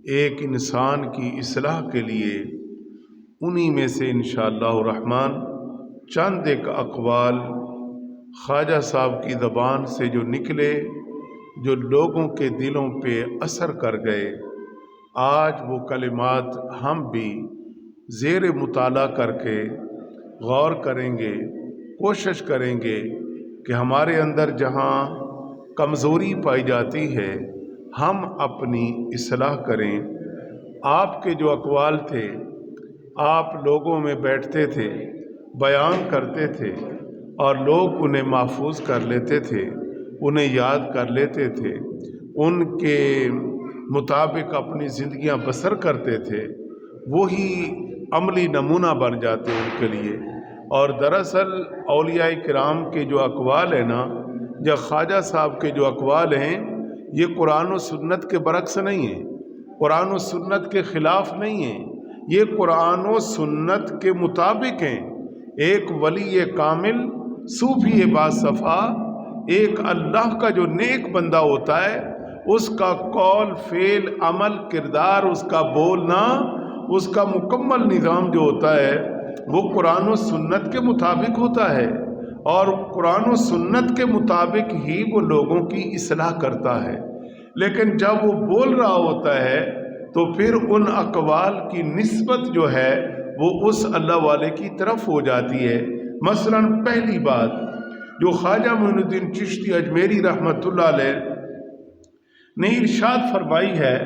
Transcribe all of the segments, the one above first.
ایک انسان کی اصلاح کے لیے انہی میں سے انشاءاللہ الرحمن چند ایک اقوال خواجہ صاحب کی زبان سے جو نکلے، جو لوگوں کے دلوں پہ اثر کر گئے، آج وہ کلمات ہم بھی زیر مطالعہ کر کے غور کریں گے، کوشش کریں گے کہ ہمارے اندر جہاں کمزوری پائی جاتی ہے ہم اپنی اصلاح کریں۔ آپ کے جو اقوال تھے، آپ لوگوں میں بیٹھتے تھے، بیان کرتے تھے اور لوگ انہیں محفوظ کر لیتے تھے، انہیں یاد کر لیتے تھے، ان کے مطابق اپنی زندگیاں بسر کرتے تھے، وہی عملی نمونہ بن جاتے ان کے لیے۔ اور دراصل اولیاء کرام کے جو اقوال ہیں نا، یا خواجہ صاحب کے جو اقوال ہیں، یہ قرآن و سنت کے برعکس نہیں ہیں، قرآن و سنت کے خلاف نہیں ہیں، یہ قرآن و سنت کے مطابق ہیں۔ ایک ولی کامل، صوفی باصفا، ایک اللہ کا جو نیک بندہ ہوتا ہے، اس کا قول، فعل، عمل، کردار، اس کا بولنا، اس کا مکمل نظام جو ہوتا ہے وہ قرآن و سنت کے مطابق ہوتا ہے، اور قرآن و سنت کے مطابق ہی وہ لوگوں کی اصلاح کرتا ہے۔ لیکن جب وہ بول رہا ہوتا ہے تو پھر ان اقوال کی نسبت جو ہے وہ اس اللہ والے کی طرف ہو جاتی ہے۔ مثلا پہلی بات جو خواجہ معین الدین چشتی اجمیری رحمۃ اللہ علیہ نے ارشاد فرمائی ہے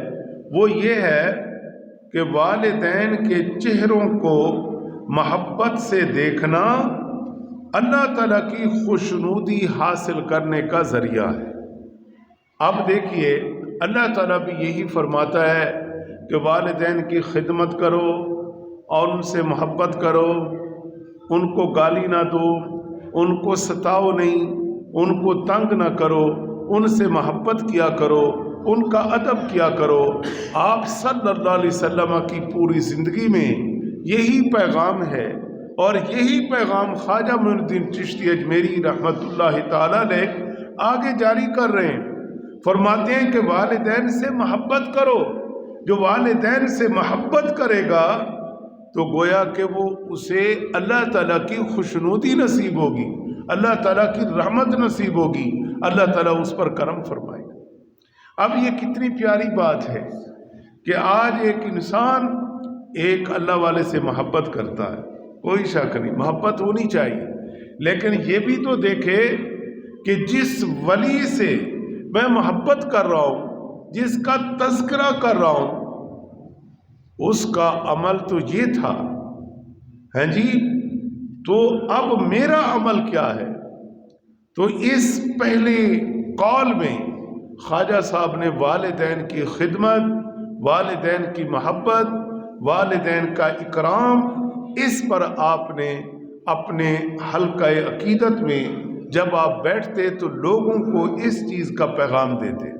وہ یہ ہے کہ والدین کے چہروں کو محبت سے دیکھنا اللہ تعالیٰ کی خوشنودی حاصل کرنے کا ذریعہ ہے۔ اب دیکھیے، اللہ تعالیٰ بھی یہی فرماتا ہے کہ والدین کی خدمت کرو اور ان سے محبت کرو، ان کو گالی نہ دو، ان کو ستاؤ نہیں، ان کو تنگ نہ کرو، ان سے محبت کیا کرو، ان کا ادب کیا کرو۔ آپ صلی اللہ علیہ وسلم کی پوری زندگی میں یہی پیغام ہے، اور یہی پیغام خواجہ معین الدین چشتی اجمیری رحمۃ اللہ تعالی علیہ آگے جاری کر رہے ہیں۔ فرماتے ہیں کہ والدین سے محبت کرو۔ جو والدین سے محبت کرے گا تو گویا کہ وہ اسے اللہ تعالیٰ کی خوشنودی نصیب ہوگی، اللہ تعالیٰ کی رحمت نصیب ہوگی، اللہ تعالیٰ اس پر کرم فرمائے گا۔ اب یہ کتنی پیاری بات ہے کہ آج ایک انسان ایک اللہ والے سے محبت کرتا ہے، کوئی شک نہیں، محبت ہونی چاہیے، لیکن یہ بھی تو دیکھے کہ جس ولی سے میں محبت کر رہا ہوں، جس کا تذکرہ کر رہا ہوں، اس کا عمل تو یہ تھا، ہے جی، تو اب میرا عمل کیا ہے؟ تو اس پہلے قول میں خواجہ صاحب نے والدین کی خدمت، والدین کی محبت، والدین کا اکرام، اس پر آپ نے اپنے حلقہ عقیدت میں جب آپ بیٹھتے تو لوگوں کو اس چیز کا پیغام دیتے۔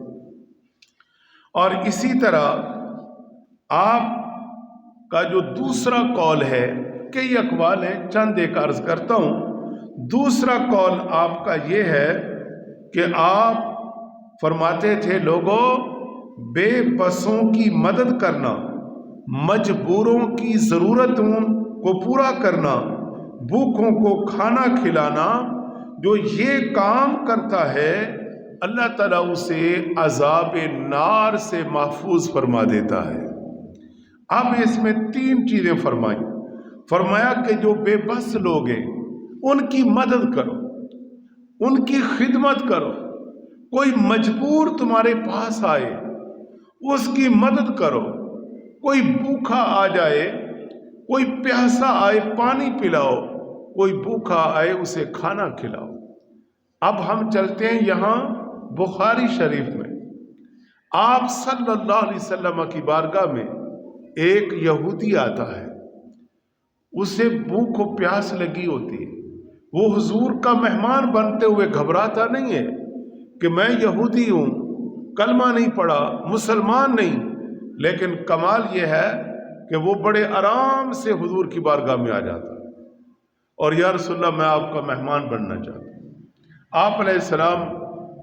اور اسی طرح آپ کا جو دوسرا قول ہے، کئی اقوال ہیں، چند ایک عرض کرتا ہوں۔ دوسرا قول آپ کا یہ ہے کہ آپ فرماتے تھے لوگوں، بے بسوں کی مدد کرنا، مجبوروں کی ضرورتوں کو پورا کرنا، بھوکوں کو کھانا کھلانا، جو یہ کام کرتا ہے اللہ تعالیٰ اسے عذاب نار سے محفوظ فرما دیتا ہے۔ اب اس میں تین چیزیں فرمائیں۔ فرمایا کہ جو بے بس لوگ ہیں ان کی مدد کرو، ان کی خدمت کرو، کوئی مجبور تمہارے پاس آئے اس کی مدد کرو، کوئی بھوکا آ جائے، کوئی پیاسا آئے پانی پلاؤ، کوئی بھوکا آئے اسے کھانا کھلاؤ۔ اب ہم چلتے ہیں یہاں بخاری شریف میں، آپ صلی اللہ علیہ وسلم کی بارگاہ میں ایک یہودی آتا ہے، اسے بھوک و پیاس لگی ہوتی ہے، وہ حضور کا مہمان بنتے ہوئے گھبراتا نہیں ہے کہ میں یہودی ہوں، کلمہ نہیں پڑھا، مسلمان نہیں، لیکن کمال یہ ہے کہ وہ بڑے آرام سے حضور کی بارگاہ میں آ جاتا ہے اور یا رسول اللہ میں آپ کا مہمان بننا چاہتا ہوں۔ آپ علیہ السلام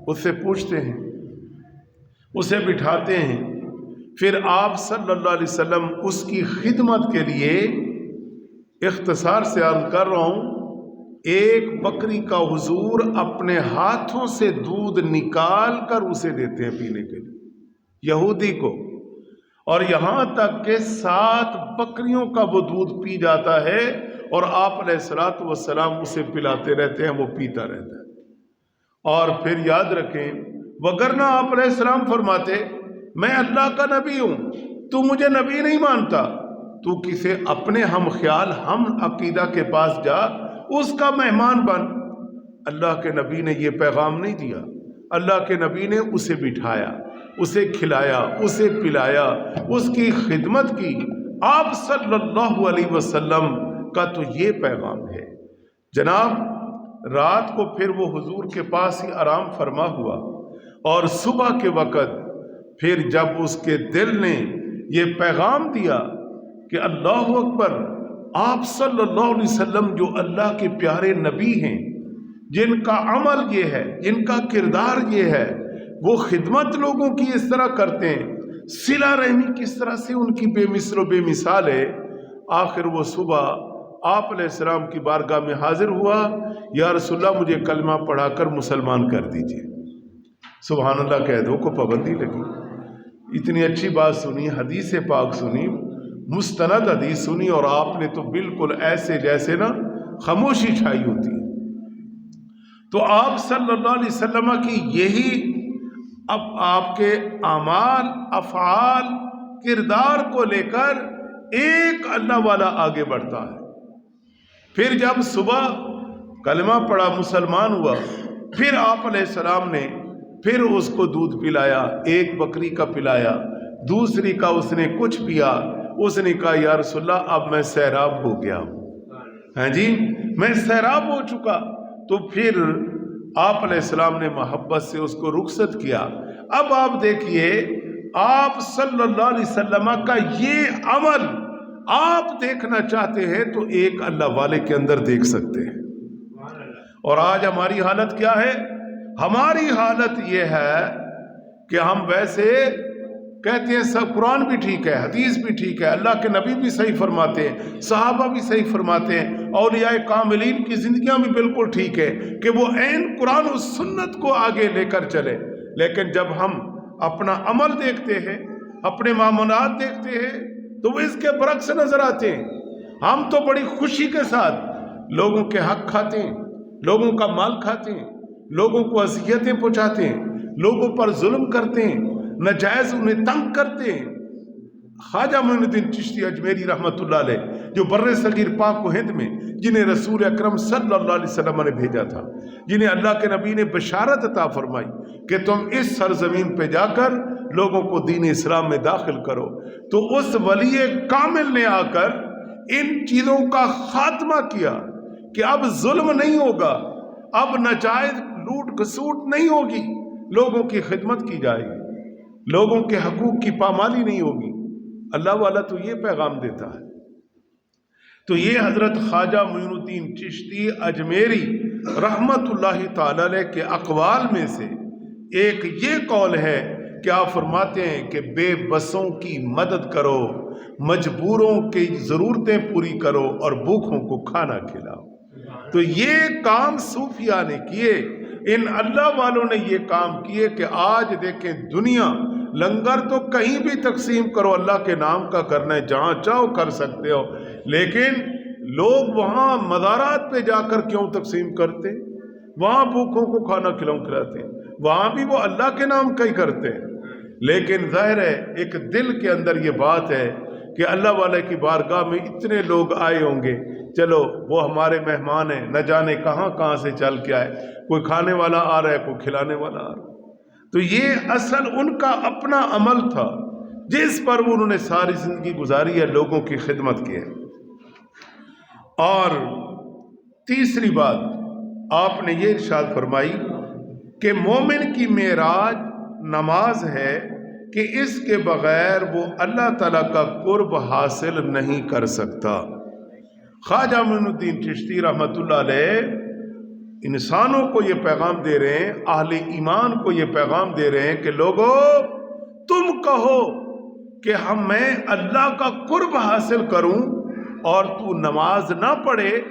اس سے پوچھتے ہیں، اسے بٹھاتے ہیں، پھر آپ صلی اللہ علیہ وسلم اس کی خدمت کے لیے، اختصار سے عرض کر رہا ہوں، ایک بکری کا حضور اپنے ہاتھوں سے دودھ نکال کر اسے دیتے ہیں پینے کے لیے یہودی کو، اور یہاں تک کہ 7 بکریوں کا وہ دودھ پی جاتا ہے اور آپ علیہ الصلوۃ والسلام اسے پلاتے رہتے ہیں، وہ پیتا رہتا ہے۔ اور پھر یاد رکھیں، وگرنہ آپ علیہ السلام فرماتے میں اللہ کا نبی ہوں، تو مجھے نبی نہیں مانتا، تو کسی اپنے ہم خیال ہم عقیدہ کے پاس جا، اس کا مہمان بن۔ اللہ کے نبی نے یہ پیغام نہیں دیا، اللہ کے نبی نے اسے بٹھایا، اسے کھلایا، اسے پلایا، اس کی خدمت کی۔ آپ صلی اللہ علیہ وسلم کا تو یہ پیغام ہے۔ جناب رات کو پھر وہ حضور کے پاس ہی آرام فرما ہوا، اور صبح کے وقت پھر جب اس کے دل نے یہ پیغام دیا کہ اللہ اکبر، آپ صلی اللہ علیہ وسلم جو اللہ کے پیارے نبی ہیں، جن کا عمل یہ ہے، جن کا کردار یہ ہے، وہ خدمت لوگوں کی اس طرح کرتے ہیں، صلہ رحمی کس طرح سے ان کی بے مثل و بے مثال ہے۔ آخر وہ صبح آپ علیہ السلام کی بارگاہ میں حاضر ہوا، یا رسول اللہ مجھے کلمہ پڑھا کر مسلمان کر دیجئے۔ سبحان اللہ، قیدوں کو پابندی لگی۔ اتنی اچھی بات سنی، حدیث پاک سنی، مستند حدیث سنی، اور آپ نے تو بالکل ایسے جیسے نا خاموشی چھائی ہوتی ہے۔ تو آپ صلی اللہ علیہ وسلم کی یہی اب آپ کے اعمال، افعال، کردار کو لے کر ایک اللہ والا آگے بڑھتا ہے۔ پھر جب صبح کلمہ پڑھا، مسلمان ہوا، پھر آپ علیہ السلام نے پھر اس کو دودھ پلایا، ایک بکری کا پلایا، دوسری کا اس نے کچھ پیا، اس نے کہا یا رسول اللہ اب میں سیراب ہو گیا ہوں، ہاں جی میں سیراب ہو چکا۔ تو پھر آپ علیہ السلام نے محبت سے اس کو رخصت کیا۔ اب آپ دیکھیے، آپ صلی اللہ علیہ وسلم کا یہ عمل آپ دیکھنا چاہتے ہیں تو ایک اللہ والے کے اندر دیکھ سکتے ہیں۔ اور آج ہماری حالت کیا ہے؟ ہماری حالت یہ ہے کہ ہم ویسے کہتے ہیں سب قرآن بھی ٹھیک ہے، حدیث بھی ٹھیک ہے، اللہ کے نبی بھی صحیح فرماتے ہیں، صحابہ بھی صحیح فرماتے ہیں، اولیاء کاملین کی زندگیاں بھی بالکل ٹھیک ہے کہ وہ عین قرآن و سنت کو آگے لے کر چلے۔ لیکن جب ہم اپنا عمل دیکھتے ہیں، اپنے معاملات دیکھتے ہیں، تو وہ اس کے برعکس نظر آتے ہیں۔ ہم تو بڑی خوشی کے ساتھ لوگوں کے حق کھاتے ہیں، لوگوں کا مال کھاتے ہیں، لوگوں کو اذیتیں پہنچاتے ہیں، لوگوں پر ظلم کرتے ہیں، ناجائز انہیں تنگ کرتے ہیں۔ خواجہ معین الدین چشتی اجمیری رحمۃ اللہ علیہ، جو بر صغیر پاک و ہند میں جنہیں رسول اکرم صلی اللہ علیہ وسلم نے بھیجا تھا، جنہیں اللہ کے نبی نے بشارت عطا فرمائی کہ تم اس سرزمین پہ جا کر لوگوں کو دین اسلام میں داخل کرو، تو اس ولی کامل نے آ کر ان چیزوں کا خاتمہ کیا کہ اب ظلم نہیں ہوگا، اب ناجائز لوٹ کھسوٹ نہیں ہوگی، لوگوں کی خدمت کی جائے گی، لوگوں کے حقوق کی پامالی نہیں ہوگی۔ اللہ والا تو یہ پیغام دیتا ہے۔ تو یہ حضرت خواجہ معین الدین چشتی اجمیری رحمت اللہ تعالی علیہ کے اقوال میں سے ایک یہ قول ہے کہ آپ فرماتے ہیں کہ بے بسوں کی مدد کرو، مجبوروں کی ضرورتیں پوری کرو، اور بھوکوں کو کھانا کھلاؤ۔ تو یہ کام صوفیاء نے کیے، ان اللہ والوں نے یہ کام کیے کہ آج دیکھیں دنیا، لنگر تو کہیں بھی تقسیم کرو، اللہ کے نام کا کرنا ہے، جہاں چاہو کر سکتے ہو، لیکن لوگ وہاں مزارات پہ جا کر کیوں تقسیم کرتے؟ وہاں بھوکوں کو کھانا کھلاتے ہیں، وہاں بھی وہ اللہ کے نام کا ہی کرتے ہیں۔ لیکن ظاہر ہے ایک دل کے اندر یہ بات ہے کہ اللہ والے کی بارگاہ میں اتنے لوگ آئے ہوں گے، چلو وہ ہمارے مہمان ہیں، نہ جانے کہاں کہاں سے چل کے آئے، کوئی کھانے والا آ رہا ہے، کوئی کھلانے والا آ رہا ہے۔ تو یہ اصل ان کا اپنا عمل تھا جس پر انہوں نے ساری زندگی گزاری ہے، لوگوں کی خدمت کی ہے۔ اور تیسری بات آپ نے یہ ارشاد فرمائی کہ مومن کی معراج نماز ہے کہ اس کے بغیر وہ اللہ تعالیٰ کا قرب حاصل نہیں کر سکتا۔ خواجہ معین الدین چشتی رحمۃ اللہ علیہ انسانوں کو یہ پیغام دے رہے ہیں، اہل ایمان کو یہ پیغام دے رہے ہیں کہ لوگو تم کہو کہ میں اللہ کا قرب حاصل کروں اور تو نماز نہ پڑھے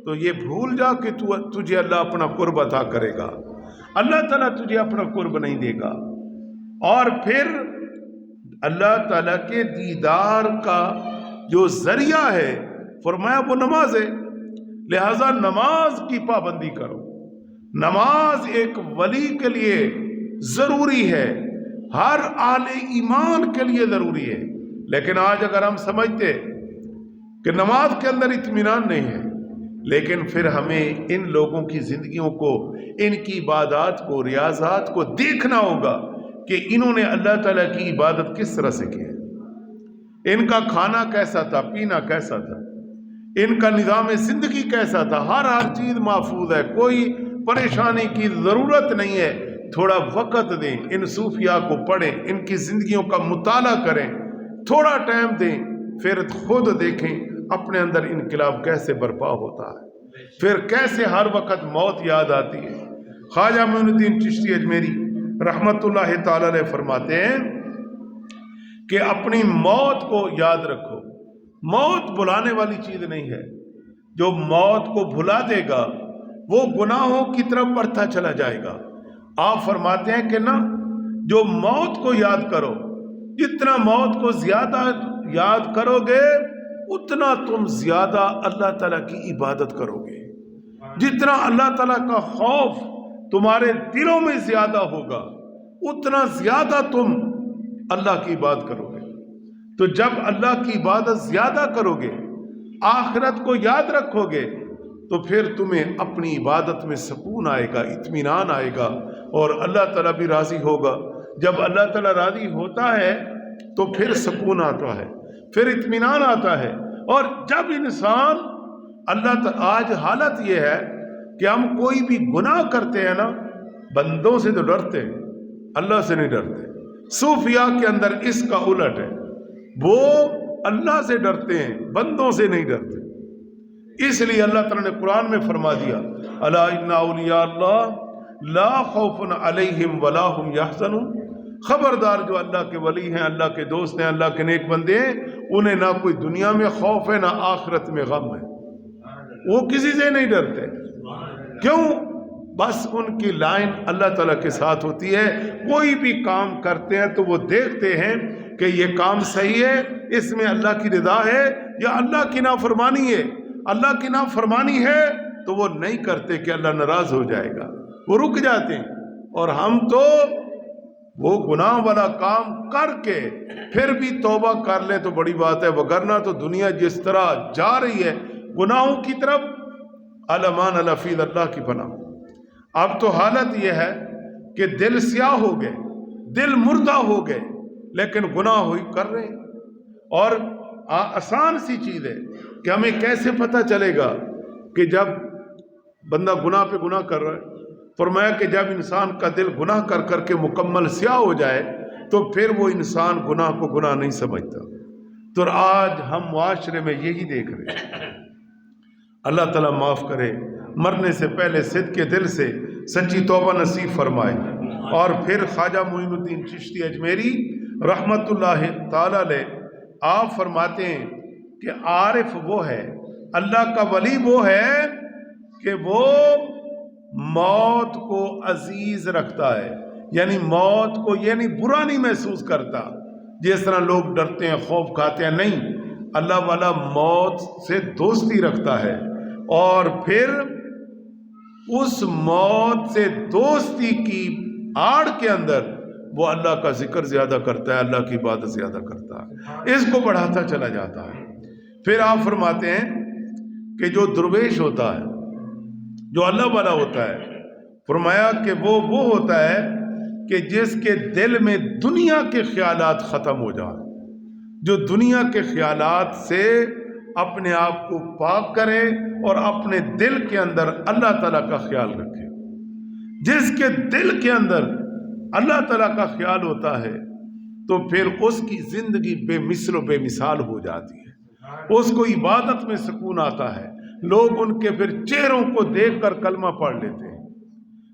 تو یہ بھول جا کہ تجھے اللہ اپنا قرب عطا کرے گا، اللہ تعالیٰ تجھے اپنا قرب نہیں دے گا۔ اور پھر اللہ تعالیٰ کے دیدار کا جو ذریعہ ہے فرمایا وہ نماز ہے، لہذا نماز کی پابندی کرو۔ نماز ایک ولی کے لیے ضروری ہے، ہر اہل ایمان کے لیے ضروری ہے، لیکن آج اگر ہم سمجھتے کہ نماز کے اندر اطمینان نہیں ہے، لیکن پھر ہمیں ان لوگوں کی زندگیوں کو، ان کی عبادات کو، ریاضات کو دیکھنا ہوگا کہ انہوں نے اللہ تعالیٰ کی عبادت کس طرح سے کی ہے، ان کا کھانا کیسا تھا، پینا کیسا تھا، ان کا نظام زندگی کیسا تھا، ہر چیز محفوظ ہے، کوئی پریشانی کی ضرورت نہیں ہے۔ تھوڑا وقت دیں، ان صوفیاء کو پڑھیں، ان کی زندگیوں کا مطالعہ کریں، تھوڑا ٹائم دیں، پھر خود دیکھیں اپنے اندر انقلاب کیسے برپا ہوتا ہے، پھر کیسے ہر وقت موت یاد آتی ہے۔ خواجہ معین الدین چشتی اجمیری رحمت اللہ تعالی علیہ فرماتے ہیں کہ اپنی موت کو یاد رکھو، موت بھلانے والی چیز نہیں ہے، جو موت کو بھلا دے گا وہ گناہوں کی طرف بڑھتا چلا جائے گا۔ آپ فرماتے ہیں کہ نہ، جو موت کو یاد کرو، جتنا موت کو زیادہ یاد کرو گے اتنا تم زیادہ اللہ تعالیٰ کی عبادت کرو گے، جتنا اللہ تعالیٰ کا خوف تمہارے دلوں میں زیادہ ہوگا اتنا زیادہ تم اللہ کی عبادت کرو گے۔ تو جب اللہ کی عبادت زیادہ کرو گے، آخرت کو یاد رکھو گے، تو پھر تمہیں اپنی عبادت میں سکون آئے گا، اطمینان آئے گا، اور اللہ تعالیٰ بھی راضی ہوگا۔ جب اللہ تعالیٰ راضی ہوتا ہے تو پھر سکون آتا ہے، پھر اطمینان آتا ہے۔ اور جب انسان آج حالت یہ ہے کہ ہم کوئی بھی گناہ کرتے ہیں نا، بندوں سے تو ڈرتے ہیں، اللہ سے نہیں ڈرتے۔ صوفیاء کے اندر اس کا الٹ ہے، وہ اللہ سے ڈرتے ہیں، بندوں سے نہیں ڈرتے۔ اس لیے اللہ تعالیٰ نے قرآن میں فرما دیا، الا ان اولیاء اللہ لا خوف علیہم ولا هم یحزنون، خبردار جو اللہ کے ولی ہیں، اللہ کے دوست ہیں، اللہ کے نیک بندے ہیں، انہیں نہ کوئی دنیا میں خوف ہے نہ آخرت میں غم ہے، وہ کسی سے نہیں ڈرتے۔ کیوں؟ بس ان کی لائن اللہ تعالیٰ کے ساتھ ہوتی ہے، کوئی بھی کام کرتے ہیں تو وہ دیکھتے ہیں کہ یہ کام صحیح ہے، اس میں اللہ کی رضا ہے یا اللہ کی نافرمانی ہے۔ اللہ کی نافرمانی ہے تو وہ نہیں کرتے کہ اللہ ناراض ہو جائے گا، وہ رک جاتے ہیں۔ اور ہم تو وہ گناہ والا کام کر کے پھر بھی توبہ کر لیں تو بڑی بات ہے، وگرنہ تو دنیا جس طرح جا رہی ہے گناہوں کی طرف، علمان الفیل اللہ کی پناہ۔ اب تو حالت یہ ہے کہ دل سیاہ ہو گئے، دل مردہ ہو گئے، لیکن گناہ ہوئی کر رہے ہیں۔ اور آسان سی چیز ہے کہ ہمیں کیسے پتہ چلے گا کہ جب بندہ گناہ پہ گناہ کر رہا ہے؟ فرمایا کہ جب انسان کا دل گناہ کر کر کے مکمل سیاہ ہو جائے تو پھر وہ انسان گناہ کو گناہ نہیں سمجھتا۔ تو آج ہم معاشرے میں یہی دیکھ رہے ہیں۔ اللہ تعالیٰ معاف کرے، مرنے سے پہلے صدق کے دل سے سچی توبہ نصیب فرمائے۔ اور پھر خواجہ معین الدین چشتی اجمیری رحمت اللہ تعالی علیہ آپ فرماتے ہیں کہ عارف وہ ہے، اللہ کا ولی وہ ہے کہ وہ موت کو عزیز رکھتا ہے، یعنی موت کو یعنی برا نہیں محسوس کرتا جس طرح لوگ ڈرتے ہیں، خوف کھاتے ہیں۔ نہیں، اللہ والا موت سے دوستی رکھتا ہے، اور پھر اس موت سے دوستی کی آڑ کے اندر وہ اللہ کا ذکر زیادہ کرتا ہے، اللہ کی عبادت زیادہ کرتا ہے، اس کو بڑھاتا چلا جاتا ہے۔ پھر آپ فرماتے ہیں کہ جو درویش ہوتا ہے، جو اللہ والا ہوتا ہے، فرمایا کہ وہ ہوتا ہے کہ جس کے دل میں دنیا کے خیالات ختم ہو جائیں، جو دنیا کے خیالات سے اپنے آپ کو پاک کرے اور اپنے دل کے اندر اللہ تعالیٰ کا خیال رکھے۔ جس کے دل کے اندر اللہ تعالیٰ کا خیال ہوتا ہے تو پھر اس کی زندگی بے مثل و بے مثال ہو جاتی ہے، اس کو عبادت میں سکون آتا ہے، لوگ ان کے پھر چہروں کو دیکھ کر کلمہ پڑھ لیتے ہیں،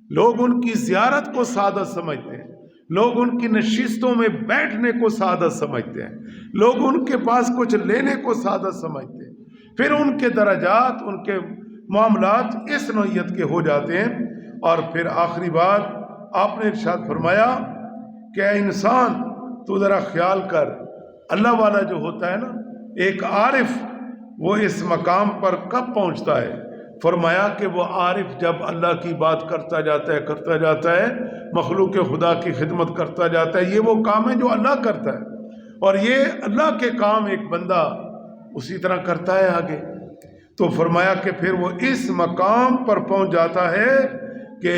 لوگ ان کی زیارت کو سعادت سمجھتے ہیں، لوگ ان کی نشستوں میں بیٹھنے کو سعادت سمجھتے ہیں، لوگ ان کے پاس کچھ لینے کو سعادت سمجھتے ہیں، پھر ان کے درجات، ان کے معاملات اس نوعیت کے ہو جاتے ہیں۔ اور پھر آخری بات آپ نے ارشاد فرمایا کہ اے انسان تو ذرا خیال کر، اللہ والا جو ہوتا ہے نا، ایک عارف، وہ اس مقام پر کب پہنچتا ہے؟ فرمایا کہ وہ عارف جب اللہ کی بات کرتا جاتا ہے، مخلوق خدا کی خدمت کرتا جاتا ہے، یہ وہ کام ہے جو اللہ کرتا ہے، اور یہ اللہ کے کام ایک بندہ اسی طرح کرتا ہے آگے۔ تو فرمایا کہ پھر وہ اس مقام پر پہنچ جاتا ہے کہ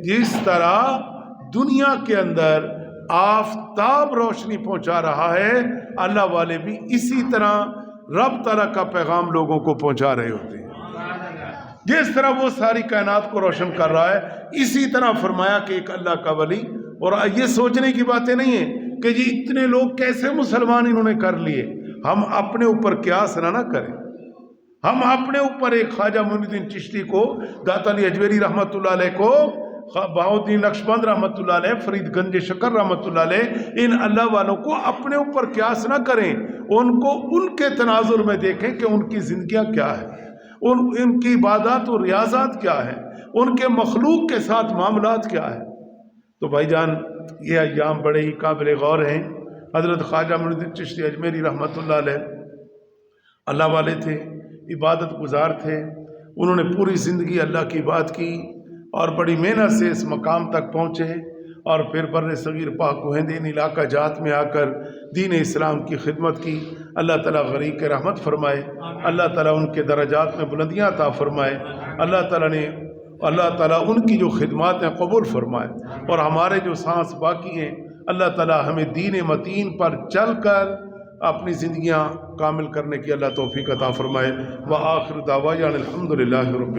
جس طرح دنیا کے اندر آفتاب روشنی پہنچا رہا ہے، اللہ والے بھی اسی طرح رب تعالیٰ کا پیغام لوگوں کو پہنچا رہے ہوتے ہیں۔ جس طرح وہ ساری کائنات کو روشن کر رہا ہے، اسی طرح فرمایا کہ ایک اللہ کا ولی، اور یہ سوچنے کی باتیں نہیں ہیں کہ جی اتنے لوگ کیسے مسلمان انہوں نے کر لیے۔ ہم اپنے اوپر قیاس نہ کریں، ہم اپنے اوپر ایک خواجہ معین الدین چشتی کو، داتا علی اجمیری رحمۃ اللہ علیہ کو، بہاؤالدین نقشبند رحمۃ اللہ علیہ، فرید گنج شکر رحمۃ اللہ علیہ، ان اللہ والوں کو اپنے اوپر قیاس نہ کریں، ان کو ان کے تناظر میں دیکھیں کہ ان کی زندگیاں کیا ہے، ان کی عبادات و ریاضات کیا ہے، ان کے مخلوق کے ساتھ معاملات کیا ہے۔ تو بھائی جان، یہ ایام بڑے ہی قابل غور ہیں۔ حضرت خواجہ معین الدین چشتی اجمیری رحمۃ اللہ علیہ اللہ والے تھے، عبادت گزار تھے، انہوں نے پوری زندگی اللہ کی بات کی اور بڑی محنت سے اس مقام تک پہنچے، اور پھر بر صغیر پاک و ہند ان علاقہ جات میں آ کر دین اسلام کی خدمت کی۔ اللہ تعالیٰ غریق کے رحمت فرمائے، اللہ تعالیٰ ان کے درجات میں بلندیاں عطا فرمائے، اللہ تعالیٰ ان کی جو خدمات ہیں قبول فرمائے، اور ہمارے جو سانس باقی ہیں اللہ تعالیٰ ہمیں دین متین پر چل کر اپنی زندگیاں کامل کرنے کی اللہ توفیق عطا فرمائے۔ وآخر دعوانا الحمدللہ رب العالمین۔